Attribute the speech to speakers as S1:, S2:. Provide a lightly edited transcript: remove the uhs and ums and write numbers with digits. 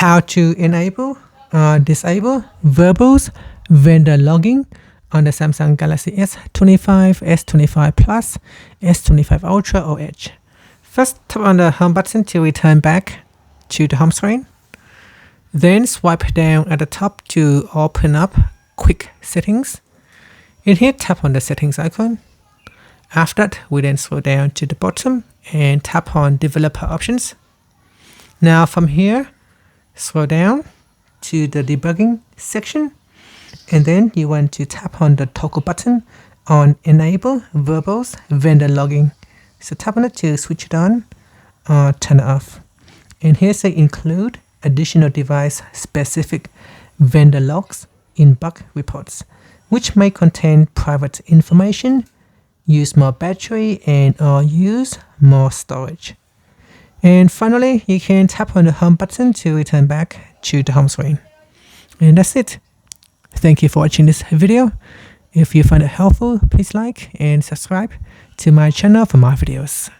S1: how to enable disable verbose vendor logging on the Samsung Galaxy S25, S25 Plus, S25 Ultra or Edge. First, tap on the home button to return back to the home screen. Then swipe down at the top to open up Quick Settings. In here, tap on the settings icon. After that, we then scroll down to the bottom and tap on Developer Options. Now from here, scroll down to the debugging section, and then you want to tap on the toggle button on Enable Verbose Vendor Logging. So tap on it to switch it on or turn it off. And here say include additional device specific vendor logs in bug reports, which may contain private information, use more battery, and or use more storage. And finally, you can tap on the home button to return back to the home screen. And that's it. Thank you for watching this video. If you find it helpful, please like and subscribe to my channel for more videos.